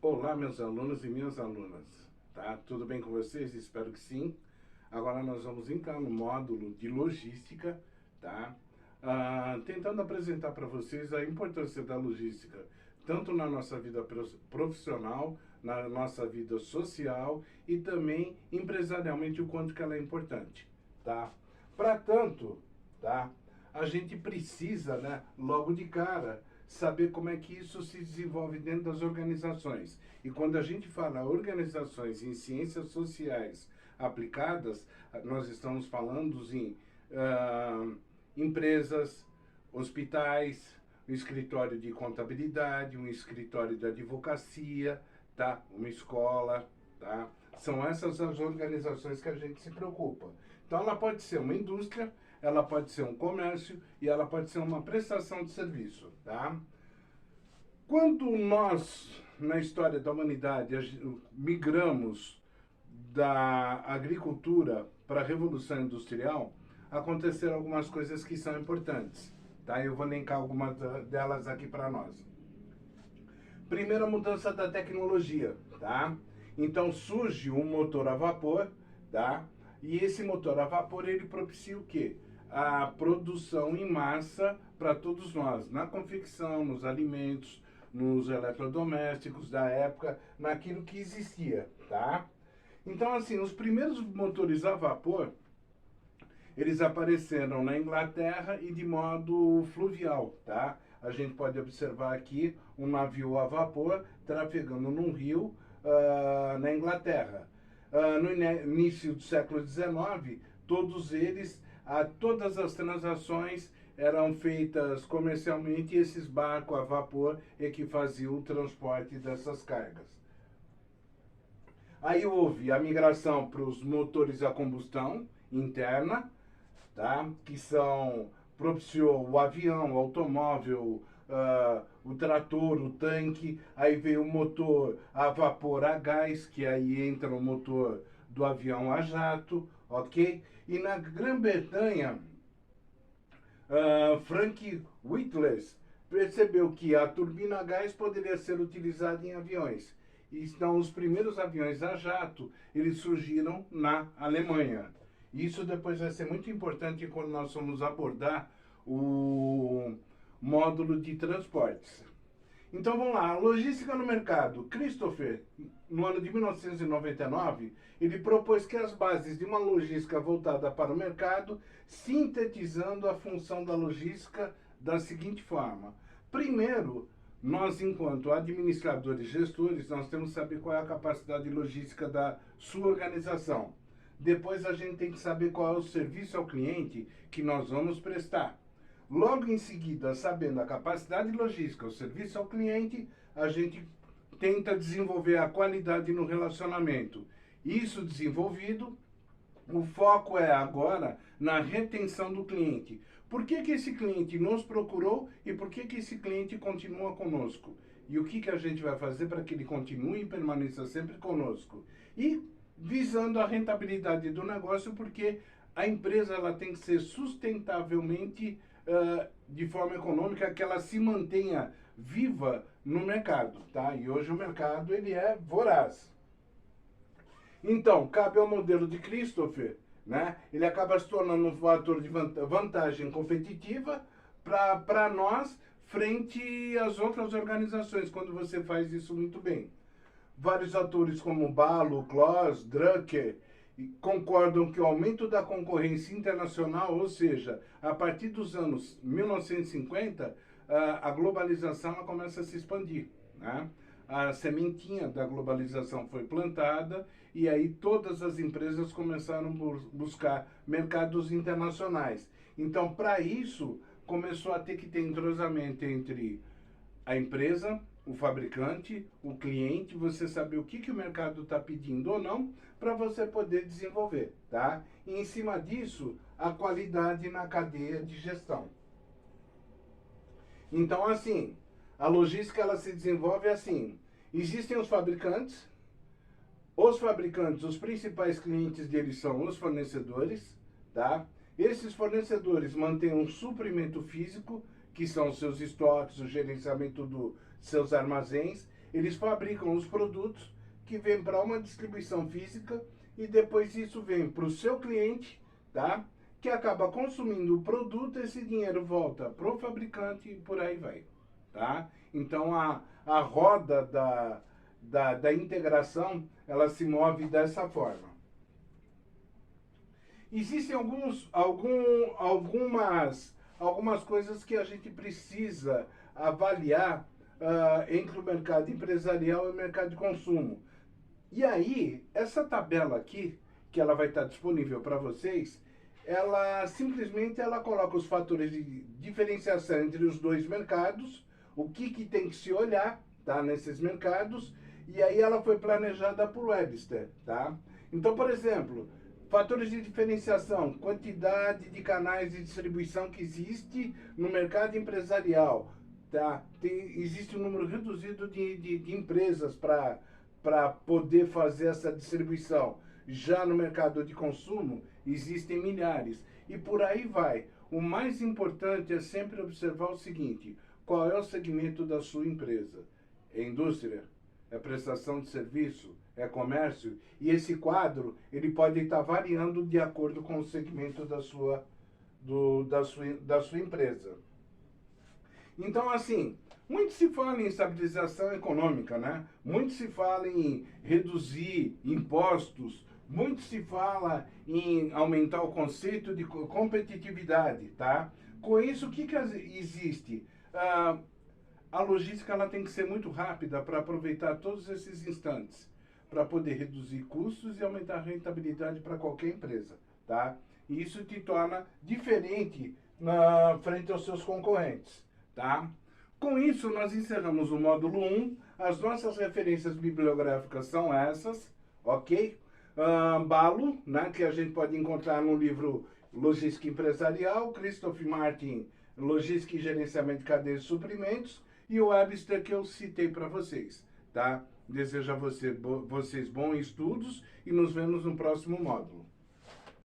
Olá, meus alunos e minhas alunas, tá? Tudo bem com vocês? Espero que sim. Agora nós vamos entrar no módulo de logística, tá? Tentando apresentar para vocês a importância da logística, tanto na nossa vida profissional, na nossa vida social e também empresarialmente o quanto que ela é importante, tá? Para tanto, tá? A gente precisa, né, logo de cara, saber como é que isso se desenvolve dentro das organizações. E quando a gente fala organizações em ciências sociais aplicadas, nós estamos falando em empresas, hospitais, um escritório de contabilidade, um escritório de advocacia, tá? Uma escola, tá? São essas as organizações que a gente se preocupa. Então ela pode ser uma indústria, ela pode ser um comércio e ela pode ser uma prestação de serviço, tá? Quando nós, na história da humanidade, migramos da agricultura para a Revolução Industrial, aconteceram algumas coisas que são importantes, tá? Eu vou elencar algumas delas aqui para nós. Primeiro, a mudança da tecnologia, tá? Então surge um motor a vapor, tá? E esse motor a vapor, ele propicia o quê? A produção em massa para todos nós, na confecção, nos alimentos, nos eletrodomésticos da época, naquilo que existia, tá? Então, assim, os primeiros motores a vapor, eles apareceram na Inglaterra e de modo fluvial, tá? A gente pode observar aqui um navio a vapor trafegando num rio na Inglaterra. No início do século XIX, todas as transações eram feitas comercialmente e esses barcos a vapor é que faziam o transporte dessas cargas. Aí houve a migração para os motores a combustão interna, tá? Que propiciou o avião, o automóvel, o trator, o tanque. Aí veio o motor a vapor a gás, que aí entra o motor do avião a jato, ok? E na Grã-Bretanha, Frank Whittle percebeu que a turbina a gás poderia ser utilizada em aviões. Então, os primeiros aviões a jato, eles surgiram na Alemanha. Isso depois vai ser muito importante quando nós vamos abordar o módulo de transportes. Então vamos lá, a logística no mercado. Christopher, no ano de 1999, ele propôs que as bases de uma logística voltada para o mercado, sintetizando a função da logística da seguinte forma. Primeiro, nós, enquanto administradores e gestores, nós temos que saber qual é a capacidade logística da sua organização. Depois a gente tem que saber qual é o serviço ao cliente que nós vamos prestar. Logo em seguida, sabendo a capacidade logística, o serviço ao cliente, a gente tenta desenvolver a qualidade no relacionamento. Isso desenvolvido, o foco é agora na retenção do cliente. Por que esse cliente nos procurou e por que esse cliente continua conosco? E o que a gente vai fazer para que ele continue e permaneça sempre conosco? E visando a rentabilidade do negócio, porque a empresa ela tem que ser sustentavelmente de forma econômica, que ela se mantenha viva no mercado, tá? E hoje o mercado ele é voraz. Então, cabe ao modelo de Christopher, né? Ele acaba se tornando um fator de vantagem competitiva para nós frente às outras organizações, quando você faz isso muito bem. Vários autores como Balo, Claus, Drucker, concordam que o aumento da concorrência internacional, ou seja, a partir dos anos 1950, a globalização ela começa a se expandir, né? A sementinha da globalização foi plantada e aí todas as empresas começaram a buscar mercados internacionais. Então, para isso, começou a ter que ter entrosamento entre a empresa, o fabricante, o cliente, você saber o que o mercado está pedindo ou não, para você poder desenvolver, tá? E em cima disso, a qualidade na cadeia de gestão. Então, assim, a logística ela se desenvolve assim. Existem os fabricantes, os principais clientes deles são os fornecedores, tá? Esses fornecedores mantêm um suprimento físico, que são os seus estoques, o gerenciamento dos seus armazéns. Eles fabricam os produtos que vêm para uma distribuição física e depois isso vem para o seu cliente, tá? Que acaba consumindo o produto, esse dinheiro volta para o fabricante e por aí vai, tá? Então a roda da integração, ela se move dessa forma. Existem algumas coisas que a gente precisa avaliar entre o mercado empresarial e o mercado de consumo. E aí, essa tabela aqui, que ela vai estar disponível para vocês, ela simplesmente ela coloca os fatores de diferenciação entre os dois mercados, o que tem que se olhar, tá, nesses mercados, e aí ela foi planejada por Webster, tá? Então, por exemplo, fatores de diferenciação, quantidade de canais de distribuição que existe no mercado empresarial, tá? Existe um número reduzido de empresas para poder fazer essa distribuição. Já no mercado de consumo, existem milhares. E por aí vai. O mais importante é sempre observar o seguinte: qual é o segmento da sua empresa? É indústria? É prestação de serviço? É comércio? E esse quadro, ele pode estar variando de acordo com o segmento da sua empresa. Então, assim, muito se fala em estabilização econômica, né? Muito se fala em reduzir impostos, muito se fala em aumentar o conceito de competitividade, tá? Com isso, o que existe? A logística ela tem que ser muito rápida para aproveitar todos esses instantes, para poder reduzir custos e aumentar a rentabilidade para qualquer empresa, tá? E isso te torna diferente frente aos seus concorrentes, tá? Com isso, nós encerramos o módulo 1. As nossas referências bibliográficas são essas, ok? Balo, né, que a gente pode encontrar no livro Logística Empresarial, Christoph Martin, Logística e Gerenciamento de Cadeias de Suprimentos, e o Webster que eu citei para vocês, tá? Desejo a vocês bons estudos e nos vemos no próximo módulo.